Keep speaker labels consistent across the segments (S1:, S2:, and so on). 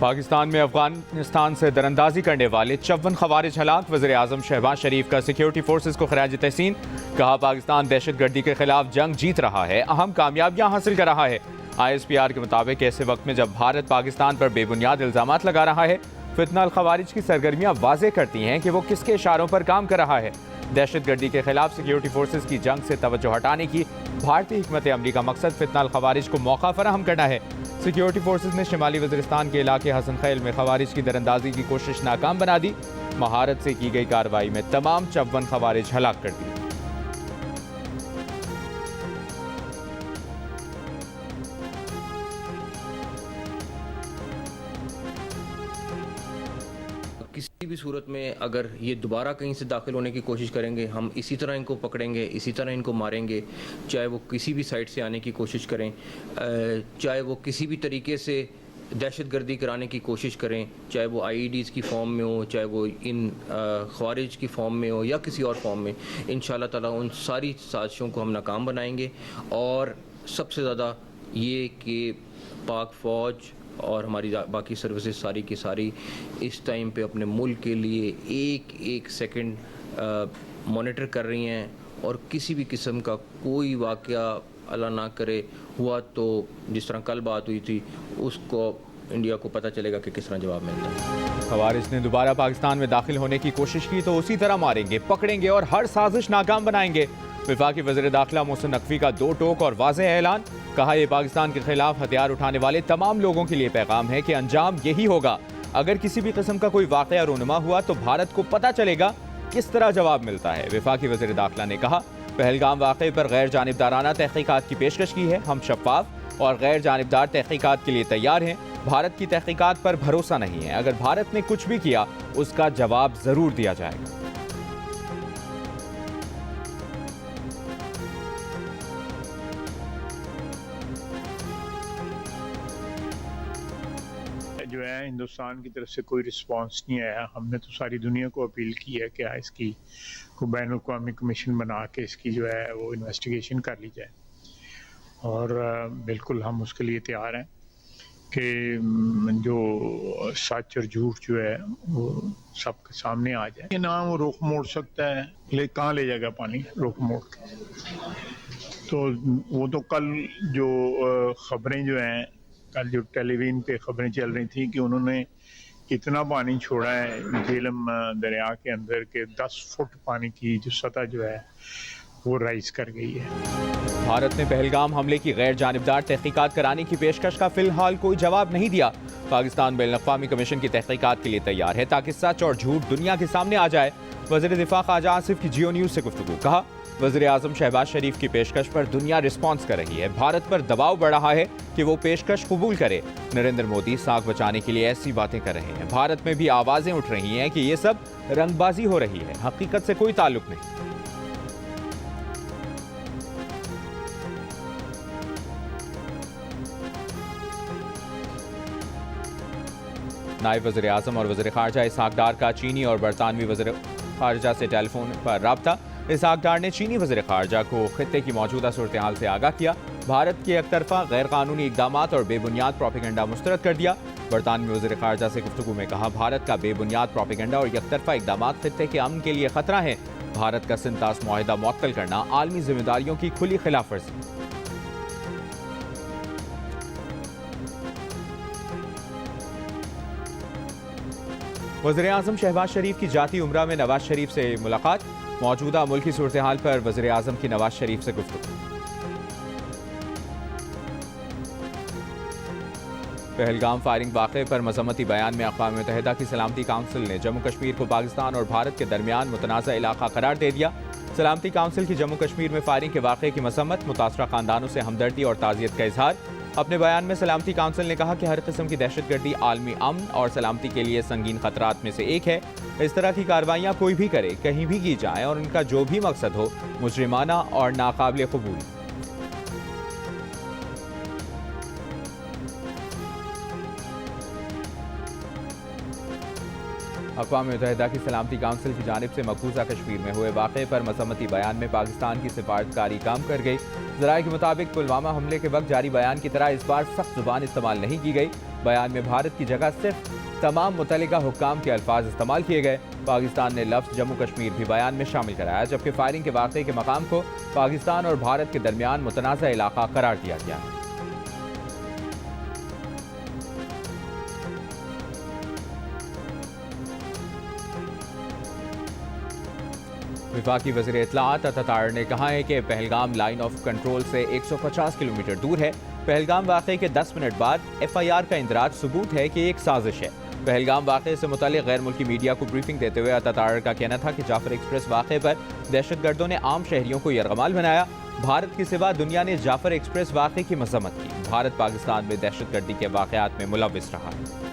S1: पाकिस्तान में अफगानिस्तान से दरअंदाजी करने वाले 54 खवारिज हलाक। वज़ीर-ए-आज़म शहबाज शरीफ का सिक्योरिटी फोर्सेज को खराज तहसीन। कहा, पाकिस्तान दहशतगर्दी के खिलाफ जंग जीत रहा है, अहम कामयाबियां हासिल कर रहा है। ISPR के मुताबिक ऐसे वक्त में जब भारत पाकिस्तान पर बेबुनियाद इल्जामात लगा रहा है, फितना अल खवारिज की सरगर्मियां वाज़ेह करती हैं कि वो किसके इशारों पर काम कर रहा है। दहशतगर्दी के खिलाफ सिक्योरिटी फोर्सेज की जंग से तवज्जो हटाने की भारतीय हिकमत अमली का मकसद फितना अल खवारिज को मौका फराहम करना है। सिक्योरिटी फोर्सेज ने शिमाली वज़ीरिस्तान के इलाके हसन खैल में खवारिज की दरअंदाजी की कोशिश नाकाम बना दी। महारत से की गई कार्रवाई में तमाम 54 खवारिज हलाक कर दिए।
S2: किसी भी सूरत में अगर ये दोबारा कहीं से दाखिल होने की कोशिश करेंगे, हम इसी तरह इनको पकड़ेंगे, इसी तरह इनको मारेंगे। चाहे वो किसी भी साइड से आने की कोशिश करें, चाहे वो किसी भी तरीके से दहशतगर्दी कराने की कोशिश करें, चाहे वो IEDs की फॉर्म में हो, चाहे वो इन ख्वारिज की फॉर्म में हो या किसी और फॉर्म में, इंशाल्लाह ताला उन सारी साजिशों को हम नाकाम बनाएंगे। और सबसे ज़्यादा ये कि पाक फ़ौज और हमारी बाकी सर्विसेज सारी की सारी इस टाइम पे अपने मुल्क के लिए एक एक सेकंड मॉनिटर कर रही हैं, और किसी भी किस्म का कोई वाक़या अल्लाह ना करे हुआ तो जिस तरह कल बात हुई थी, उसको इंडिया को पता चलेगा कि किस तरह जवाब मिलता है।
S1: खवारिज ने दोबारा पाकिस्तान में दाखिल होने की कोशिश की तो उसी तरह मारेंगे, पकड़ेंगे और हर साजिश नाकाम बनाएंगे। वफाकी वज़ीर दाखिला मोहसिन नकवी का दो टोक और वाज़ेह ऐलान। कहा, यह पाकिस्तान के खिलाफ हथियार उठाने वाले तमाम लोगों के लिए पैगाम है कि अंजाम यही होगा। अगर किसी भी किस्म का कोई वाक़या रूनुमा हुआ तो भारत को पता चलेगा किस तरह जवाब मिलता है। वफाकी वज़ीर दाखिला ने कहा, पहलगाम वाक़े पर गैर जानिबदाराना तहक़ीक़ात की पेशकश की है। हम शफ़ाफ और गैर जानिबदार तहक़ीक़ात के लिए तैयार हैं। भारत की तहक़ीक़ात पर भरोसा नहीं है। अगर भारत ने कुछ भी किया उसका जवाब ज़रूर दिया जाएगा।
S3: जो है हिंदुस्तान की तरफ से कोई रिस्पांस नहीं आया। हमने तो सारी दुनिया को अपील की है कि इसकी को बैनुल-अक़वामी कमीशन बना के इसकी जो है वो इन्वेस्टिगेशन कर ली जाए, और बिल्कुल हम उसके लिए तैयार हैं कि जो सच और झूठ जो है वो सबके सामने आ जाए। ये ना वो रुख मोड़ सकता है, कहाँ ले जाएगा पानी रुख मोड़ के। तो वो तो कल जो खबरें जो हैं, कल जो टेलीविजन पे खबरें चल रही थी कि उन्होंने इतना पानी छोड़ा है झेलम दरिया के अंदर के 10 फुट पानी की जो सतह जो है वो राइज कर गई है।
S1: भारत ने पहलगाम हमले की गैर जानिबदार तहक़ीक़ात कराने की पेशकश का फिलहाल कोई जवाब नहीं दिया। पाकिस्तान बैनुल-अक़वामी कमीशन की तहक़ीक़ात के लिए तैयार है ताकि सच और झूठ दुनिया के सामने आ जाए। वज़ीर दिफ़ा ख्वाजा आसिफ की जियो न्यूज़ से गुफ्तगू। कहा, वज़ीर-ए-आज़म शहबाज शरीफ की पेशकश पर दुनिया रिस्पॉन्स कर रही है। भारत पर दबाव बढ़ रहा है कि वो पेशकश कबूल करे। नरेंद्र मोदी साख बचाने के लिए ऐसी बातें कर रहे हैं। भारत में भी आवाज़ें उठ रही हैं कि ये सब रंगबाजी हो रही है, हकीकत से कोई ताल्लुक नहीं। नायब वज़ीर-ए-आज़म और वज़ीर ख़ारजा इसहाक़ डार का चीनी और बरतानवी वज़ीर ख़ारजा से टेलीफोन पर राब्ता। इसहाक़ डार ने चीनी वज़ीर ख़ारजा को खित्ते की मौजूदा सूरत हाल से आगाह किया। भारत के एकतरफ़ा गैर कानूनी इक़दामात और बेबुनियाद प्रोपेगेंडा मुस्तरद कर दिया। बरतानवी वज़ीर ख़ारजा से गुफ्तगू में कहा, भारत का बेबुनियाद प्रोपेगेंडा और एकतरफ़ा इक़दामात खित्ते के अमन के लिए ख़तरा है। भारत का सिंतास मुआहिदा मुअत्तल करना आलमी ज़िम्मेदारियों की खुली खिलाफ वर्जी। वज़ीर-ए-आज़म शहबाज शरीफ की जाती उम्रा में नवाज शरीफ से मुलाकात। मौजूदा मुल्की सूरत हाल पर वज़ीर-ए-आज़म की नवाज शरीफ से गुफ्तगू। पहलगाम फायरिंग वाक़े पर मज़म्मती बयान में अक़वाम मुत्तहिदा की सलामती काउंसिल ने जम्मू कश्मीर को पाकिस्तान और भारत के दरमियान मुतनाज़ा इलाक़ा करार दे दिया। सलामती काउंसिल की जम्मू कश्मीर में फायरिंग के वाक़े की मसम्मत, मुतासरा ख़ानदानों से हमदर्दी और ताज़ियत का इजहार। अपने बयान में सलामती काउंसिल ने कहा कि हर किस्म की दहशतगर्दी आलमी अमन और सलामती के लिए संगीन खतरात में से एक है। इस तरह की कार्रवाइयाँ कोई भी करे, कहीं भी की जाएँ और इनका जो भी मकसद हो मुजरिमाना और नाकाबिल कबूल। अक़वाम मुत्तहिदा की सलामती काउंसिल की जानिब से मकबूजा कश्मीर में हुए वाक़े पर मज़म्मती बयान में पाकिस्तान की सिफारतकारी काम कर गई। जराये के मुताबिक पुलवामा हमले के वक्त जारी बयान की तरह इस बार सख्त जुबान इस्तेमाल नहीं की गई। बयान में भारत की जगह सिर्फ तमाम मुतल्लिका हुक्काम के अल्फाज इस्तेमाल किए गए। पाकिस्तान ने लफ्ज़ जम्मू कश्मीर भी बयान में शामिल कराया, जबकि फायरिंग के वाक़े के मकाम को पाकिस्तान और भारत के दरमियान मुतनाज़ा इलाका करार दिया गया। वफाकी वज़ीर इत्तलाआत अता ने कहा है कि पहलगाम लाइन ऑफ कंट्रोल से 150 किलोमीटर दूर है। पहलगाम वाक़े के 10 मिनट बाद FIR का इंदराज सबूत है कि एक साजिश है। पहलगाम वाक़े से मुताल्लिक़ गैर मुल्की मीडिया को ब्रीफिंग देते हुए अता का कहना था कि जाफर एक्सप्रेस वाक़े पर दहशतगर्दों ने आम शहरियों को यरगमाल बनाया। भारत के सिवा दुनिया ने जाफर एक्सप्रेस वाक़े की मज़म्मत की। भारत पाकिस्तान में दहशतगर्दी के वाक़यात में मुलव्विस रहा है।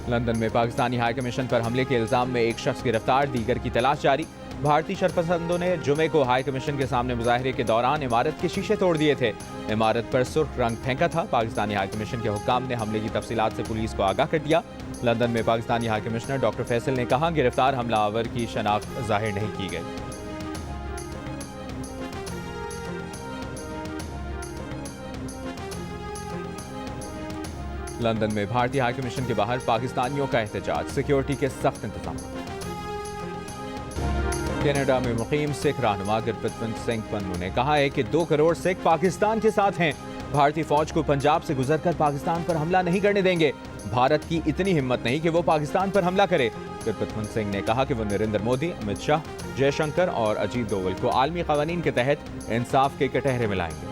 S1: लंदन में पाकिस्तानी हाई कमीशन पर हमले के इल्जाम में एक शख्स गिरफ्तार, दीगर की तलाश जारी। भारतीय शरपसंदों ने जुमे को हाई कमीशन के सामने मुजाहरे के दौरान इमारत के शीशे तोड़ दिए थे। इमारत पर सुर्ख रंग फेंका था। पाकिस्तानी हाई कमीशन के हुक्काम ने हमले की तफसीलात से पुलिस को आगाह कर दिया। लंदन में Pakistani high commissioner doctor Faisal ने कहा, गिरफ्तार हमलावर की शनाख्त जाहिर नहीं की गई। लंदन में भारतीय हाई कमीशन के बाहर पाकिस्तानियों का एहतजाज, सिक्योरिटी के सख्त इंतजाम। कनाडा में मुकीम सिख रहनुमा गुरपतवंत सिंह पन्नू ने कहा है कि 2 करोड़ सिख पाकिस्तान के साथ हैं। भारतीय फौज को पंजाब से गुजरकर पाकिस्तान पर हमला नहीं करने देंगे। भारत की इतनी हिम्मत नहीं कि वो पाकिस्तान पर हमला करे। गुरपतवंत सिंह ने कहा कि वो नरेंद्र मोदी, अमित शाह, जयशंकर और अजीत डोवल को आलमी कवानीन के तहत इंसाफ के कटहरे में लाएंगे।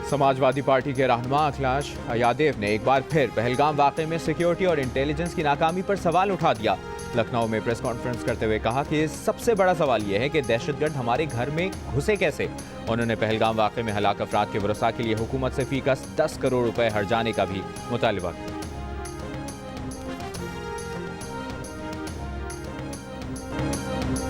S1: समाजवादी पार्टी के रहनुमा अखिलेश यादव ने एक बार फिर पहलगाम वाक़े में सिक्योरिटी और इंटेलिजेंस की नाकामी पर सवाल उठा दिया। लखनऊ में प्रेस कॉन्फ्रेंस करते हुए कहा कि सबसे बड़ा सवाल यह है कि दहशतगर्द हमारे घर में घुसे कैसे। उन्होंने पहलगाम वाक़े में हलाक अफराद के वरसा के लिए हुकूमत से फीकस 10 करोड़ रुपए हर्जाने का भी मुतालबा किया।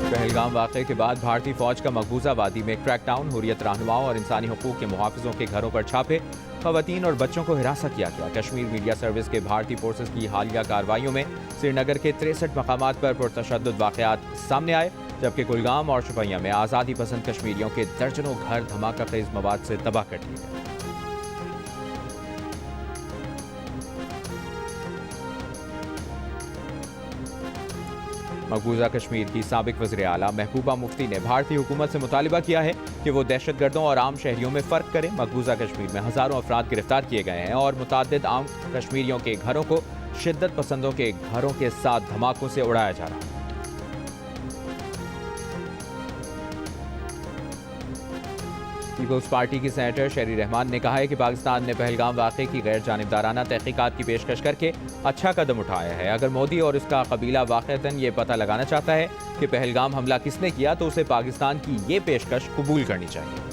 S1: पहलगाम वाक़े के बाद भारतीय फौज का मकबूजा वादी में क्रैकडाउन, हुर्रियत रहनुमाओं और इंसानी हकूक़ के मुहाफ़िज़ों के घरों पर छापे, ख़वातीन और बच्चों को हिरासत किया गया। कश्मीर मीडिया सर्विस के भारतीय फोर्सेस की हालिया कार्रवाइयों में श्रीनगर के 63 मकामात पर पुरतशद्दुद वाक़यात सामने आए, जबकि कुलगाम और शुपैया में आज़ादी पसंद कश्मीरियों के दर्जनों घर धमाका खेज़ मवाद से तबाह कर दिए गए। मकबूजा कश्मीर की साबिक वज़ीर आला महबूबा मुफ्ती ने भारतीय हुकूमत से मुतालिबा किया है कि वो दहशतगर्दों और आम शहरियों में फ़र्क करें। मकबूजा कश्मीर में हज़ारों अफराद गिरफ्तार किए गए हैं और मुतादिद आम कश्मीरियों के घरों को शिद्दत पसंदों के घरों के साथ धमाकों से उड़ाया जा रहा है। पीपल्स पार्टी की सेनेटर शेरी रहमान ने कहा है कि पाकिस्तान ने पहलगाम वाक़े की गैर जानिबदाराना तहकीकात की पेशकश करके अच्छा कदम उठाया है। अगर मोदी और उसका कबीला वाक़तन ये पता लगाना चाहता है कि पहलगाम हमला किसने किया तो उसे पाकिस्तान की ये पेशकश कबूल करनी चाहिए।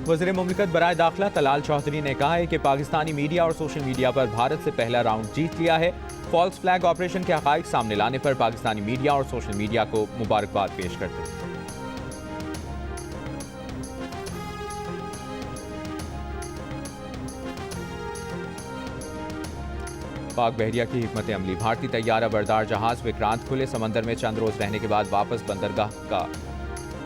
S1: वज़ीर मुमलिकत बराए दाखिला तलाल चौधरी ने कहा है कि पाकिस्तानी मीडिया और सोशल मीडिया पर भारत से पहला राउंड जीत लिया है। फॉल्स फ्लैग ऑपरेशन के हक़ाइक़ सामने लाने पर पाकिस्तानी मीडिया और सोशल मीडिया को मुबारकबाद पेश करते हैं। पाक बहरिया की हिकमत अमली, भारतीय तैयारा बरदार जहाज विक्रांत खुले समंदर में चंद रोज रहने के बाद वापस बंदरगाह का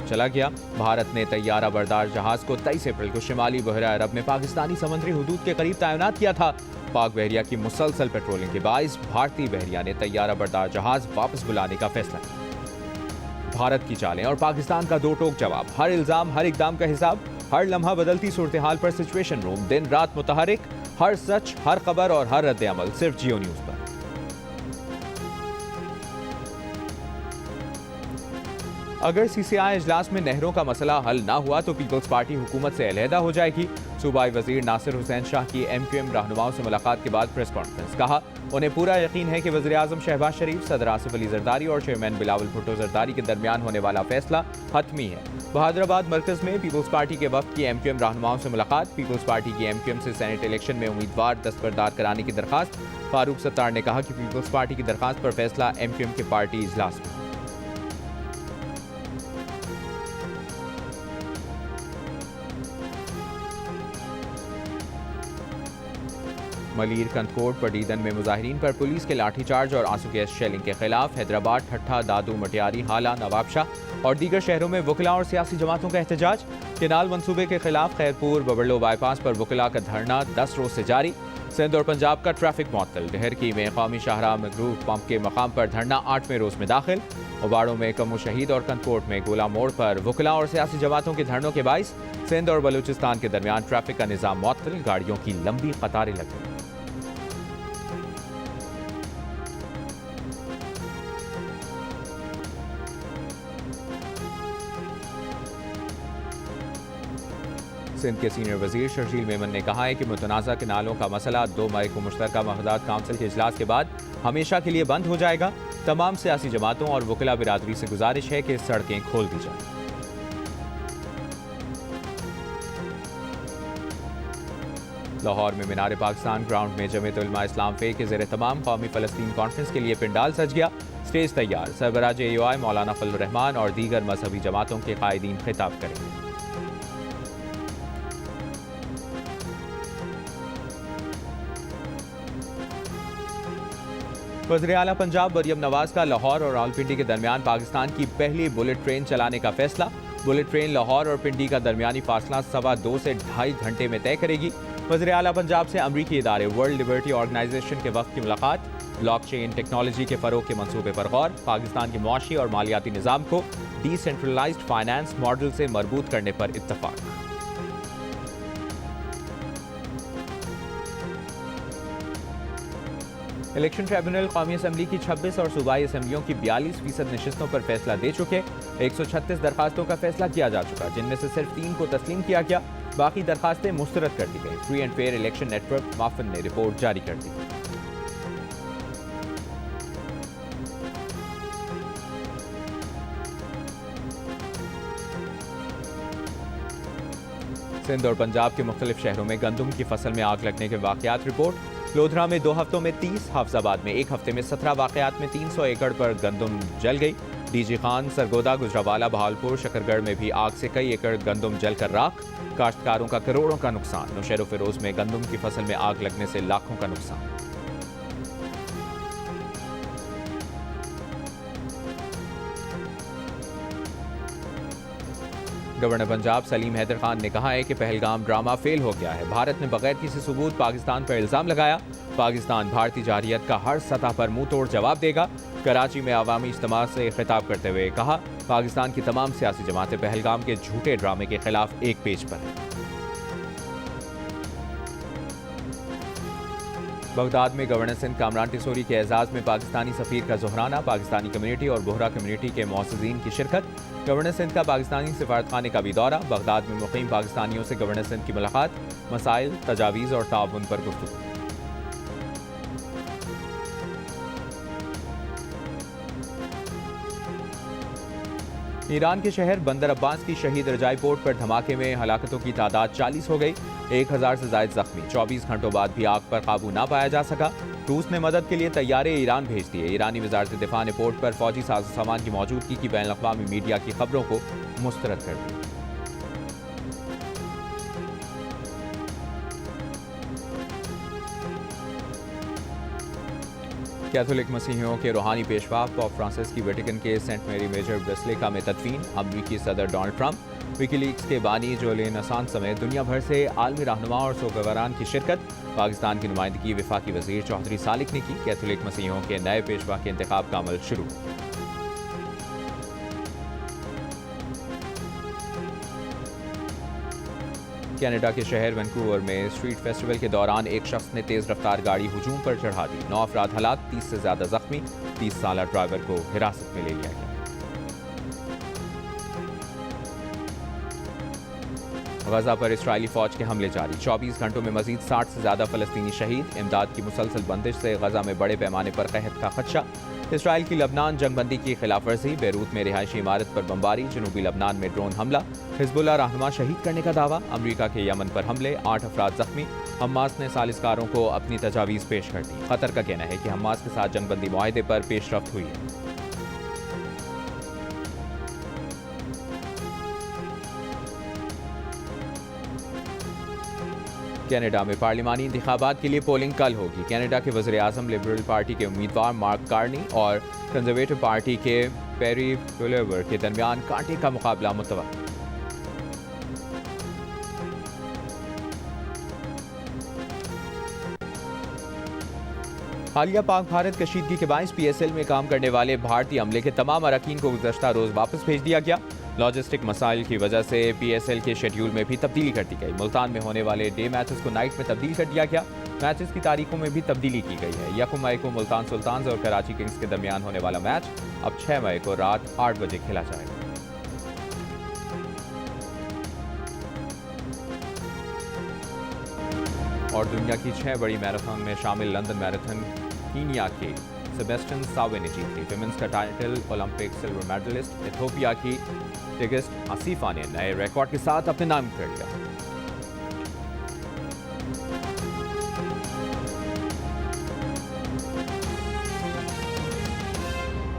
S1: चला गया। भारत ने तैयारा बरदार जहाज को 23 अप्रैल को शिमाली बहरा अरब में पाकिस्तानी समुद्री हुदूद के करीब तैनात किया था। पाक बहरिया की मुसलसल पेट्रोलिंग के बाइस भारतीय बहरिया ने तैयारा बरदार जहाज वापस बुलाने का फैसला किया। भारत की चालें और पाकिस्तान का दो टोक जवाब, हर इल्जाम हर इकदाम का हिसाब, हर लम्हा बदलती सूरत हाल पर सिचुएशन रूम, दिन रात मुतहरिक, हर सच हर खबर और हर रद्द अमल सिर्फ जियो न्यूज पर। अगर सीसीआई इजलास में नहरों का मसला हल ना हुआ तो पीपल्स पार्टी हुकूमत से अलहदा हो जाएगी। सूबाई वजीर नासिर हुसैन शाह की MQM रहनुमाओं से मुलाकात के बाद प्रेस कॉन्फ्रेंस, कहा उन्हें पूरा यकीन है कि वज़ीर आज़म शहबाज शरीफ, सदर आसिफ अली जरदारी और चेयरमैन बिलावल भुट्टो जरदारी के दरमियान होने वाला फैसला हतमी है। बहादुराबाद मरकज में पीपल्स पार्टी के वफ्द की MQM रहनुमाओं से मुलाकात, पीपल्स पार्टी की MQM से सेनेट इलेक्शन में उम्मीदवार दस्तबरदार कराने की दरखास्त। फारूक सत्तार ने कहा कि पीपल्स पार्टी की दरखास्त पर फैसला MQM के पार्टी इजलास में। मलीर कंदकोट पटीदन में मुजाहिरीन पर पुलिस के लाठीचार्ज और आंसू गैस शेलिंग के खिलाफ हैदराबाद, ठट्ठा, दादू, मटियारी, हाला, नवाबशाह और दीगर शहरों में वकला और सियासी जमातों का एहतजाज। केनाल मंसूबे के खिलाफ खैरपुर बबरलो बाईपास पर वकला का धरना 10 रोज से जारी। सिंध और पंजाब का ट्रैफिक मुअत्तल। डहरकी में कौमी शाहराह मगरूब पंप के मकाम पर धरना 8वें रोज में दाखिल। उबाड़ों में कमो शहीद और कंदकोट में गोला मोड़ पर वकला और सियासी जमातों के धरनों के बाइस सिंध और बलूचिस्तान के दरमियान ट्रैफिक का निजाम मुअत्तल। गाड़ियों की लंबी कतारें लग गई। सिंध के सीनियर वजीर शर्जील मेमन ने कहा है कि मुतनाज़ा केनालों का मसला 2 मई को मुश्तरका मफादात काउंसिल के इजलास के बाद हमेशा के लिए बंद हो जाएगा। तमाम सियासी जमातों और वकला बिरादरी से गुजारिश है कि सड़कें खोल दी जाएं। लाहौर में मीनार पाकिस्तान ग्राउंड में जमीयत उलमा इस्लाम फे के ज़ेर तमाम कौमी फ़लस्तीन कॉन्फ्रेंस के लिए पिंडाल सज गया। स्टेज तैयार। सरबराज AOI मौलाना फजलुर रहमान और दीगर मजहबी जमातों के कायदीन खिताब करेंगे। वज़ीर आला पंजाब मरियम नवाज का लाहौर और रावलपिंडी के दरमियान पाकिस्तान की पहली बुलेट ट्रेन चलाने का फैसला। बुलेट ट्रेन लाहौर और पिंडी का दरमियानी फासला 2.25 से 2.5 घंटे में तय करेगी। वज़ीर आला पंजाब से अमरीकी इदारे वर्ल्ड लिबर्टी ऑर्गेनाइजेशन के वक्त की मुलाकात। ब्लॉकचेन टेक्नोलॉजी के फ़रोग के मंसूबे पर गौर। पाकिस्तान के मुआशी और मालियाती निज़ाम को डिसेंट्रलाइज्ड फाइनेंस मॉडल से मरबूत करने पर इत्तफाक। इलेक्शन ट्रिब्यूनल कौमी असम्बली की 26 और सूबाई असम्बलियों की 42% नशिस्तों पर फैसला दे चुके। 136 दरखास्तों का फैसला किया जा चुका, जिनमें से सिर्फ 3 को तस्लीम किया गया। बाकी दरखास्तें मुस्तरद कर दी गई। Free and fair election network माफन ने रिपोर्ट जारी कर दी। सिंध और पंजाब के मुख्तलिफ शहरों में गंदम की फसल में आग लगने के वाकयात रिपोर्ट। लोधरा में 2 हफ्तों में 30, हाफजाबाद में 1 हफ्ते में 17 वाकयात में 300 एकड़ पर गंदम जल गई। डीजी खान, सरगोदा, गुजरावाला, बहावलपुर, शकरगढ़ में भी आग से कई एकड़ गंदम जलकर राख। काश्तकारों का करोड़ों का नुकसान। नौशेरो फिरोज में गंदम की फसल में आग लगने से लाखों का नुकसान। गवर्नर पंजाब सलीम हैदर खान ने कहा है कि पहलगाम ड्रामा फेल हो गया है। भारत ने बगैर किसी सबूत पाकिस्तान पर इल्जाम लगाया। पाकिस्तान भारतीय जारहियत का हर सतह पर मुंह तोड़ जवाब देगा। कराची में अवामी इज्तिमा से खिताब करते हुए कहा, पाकिस्तान की तमाम सियासी जमातें पहलगाम के झूठे ड्रामे के खिलाफ एक पेज पर हैं। बगदाद में गवर्नर सिंध कामरान टिसोरी के एजाज में पाकिस्तानी सफीर का जोहराना। पाकिस्तानी कम्युनिटी और बोहरा कम्युनिटी के मौजूदीन की शिरकत। गवर्नर सिंध का पाकिस्तानी सिफारतखाने का भी दौरा। बगदाद में मुकीम पाकिस्तानियों से गवर्नर सिंध की मुलाकात। मसाइल, तजावीज़ और ताउन पर गुफ्तगू। ईरान के शहर बंदर अब्बास की शहीद रजाई पोर्ट पर धमाके में हलाकतों की तादाद 40 हो गई। 1000 से ज़ायद जख्मी। 24 घंटों बाद भी आग पर काबू ना पाया जा सका। रूस ने मदद के लिए तैयारे ईरान भेज दिए। ईरानी वजारत दिफा ने पोर्ट पर फौजी सामान की मौजूदगी की बैनुल-अक़वामी मीडिया की खबरों को मुस्तरद कर दिया। कैथोलिक मसीहियों के रूहानी पेशवा पोप फ्रांसिस की वेटिकन के सेंट मेरी मेजर बेसिलिका में तदफीन। अमरीकी सदर डोनाल्ड ट्रंप, विकीलीक्स के बानी जुलियन असांज समेत दुनिया भर से आलमी रहनुमा और सोगवारान की शिरकत। पाकिस्तान की नुमाइंदगी वफाकी वजीर चौधरी सालिक ने की। कैथोलिक मसीहियों के नए पेशवा के इंतखाब का अमल शुरू। कनाडा के शहर वैंकूवर में स्ट्रीट फेस्टिवल के दौरान एक शख्स ने तेज रफ्तार गाड़ी हुजूम पर चढ़ा दी। 9 अफराद हलाक, 30 से ज्यादा जख्मी। 30 साला ड्राइवर को हिरासत में ले लिया गया। गजा पर इस्राएली फौज के हमले जारी। 24 घंटों में मजीद 60 से ज्यादा फलस्तीनी शहीद। इमदाद की मुसलसल बंदिश से गजा में बड़े पैमाने पर कहत का खदशा। इसराइल की लबनान जंगबंदी की खिलाफ वर्जी। बेरूत में रिहायशी इमारत पर बमबारी। जनूबी लबनान में ड्रोन हमला। हिजबुल्लाह रहनुमा शहीद करने का दावा। अमरीका के यमन पर हमले, 8 अफराद जख्मी। हमास ने सालिसकारों को अपनी तजावीज़ पेश कर दी। कतर का कहना है कि हमास के साथ जंगबंदी मुआहदे पर पेशरफ्त हुई है। कनाडा में पार्लिमानी इंतखाबात के लिए पोलिंग कल होगी। कनाडा के वज़ीर आज़म लिबरल पार्टी के उम्मीदवार मार्क कार्नी और कंजर्वेटिव पार्टी के पेरी पुलेवर के दरमियान कांटे का मुकाबला मुतवक्किल। हालिया पाक भारत कशीदगी के बायस PSL में काम करने वाले भारतीय अमले के तमाम अरकान को गुज़श्ता रोज़ वापस भेज दिया गया। लॉजिस्टिक मसाइल की वजह से PSL के शेड्यूल में भी तब्दीली कर दी गई। मुल्तान में होने वाले डे मैचेस को नाइट में तब्दील कर दिया गया। मैचेस की तारीखों में भी तब्दीली की गई है। 1 मई को मुल्तान सुल्तान्स और कराची किंग्स के दरमियान होने वाला मैच अब 6 मई को रात 8 बजे खेला जाएगा। और दुनिया की 6 बड़ी मैराथन में शामिल लंदन मैराथन कीनिया के सेबेस्टियन सावे ने जीत ली। विमेंस का title Olympic silver medallist Ethiopia की टिगिस्ट आसिफा ने नए रिकॉर्ड के साथ अपने नाम कर लिया।